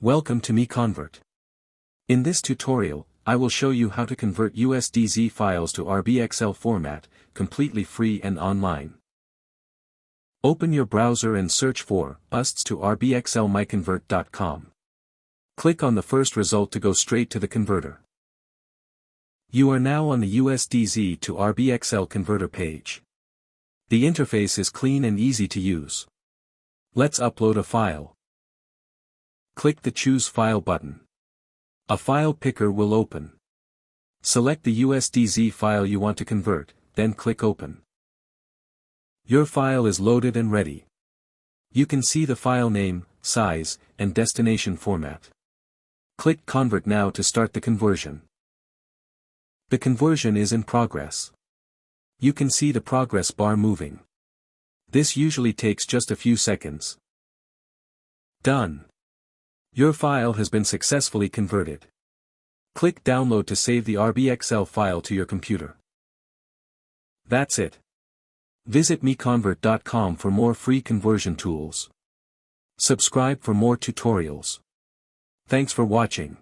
Welcome to MiConvert. In this tutorial, I will show you how to convert USDZ files to RBXL format, completely free and online. Open your browser and search for USDZ to RBXL MiConvert.com. Click on the first result to go straight to the converter. You are now on the USDZ to RBXL converter page. The interface is clean and easy to use. Let's upload a file. Click the Choose File button. A file picker will open. Select the USDZ file you want to convert, then click Open. Your file is loaded and ready. You can see the file name, size, and destination format. Click Convert now to start the conversion. The conversion is in progress. You can see the progress bar moving. This usually takes just a few seconds. Done. Your file has been successfully converted. Click Download to save the RBXL file to your computer. That's it. Visit MiConvert.com for more free conversion tools. Subscribe for more tutorials. Thanks for watching.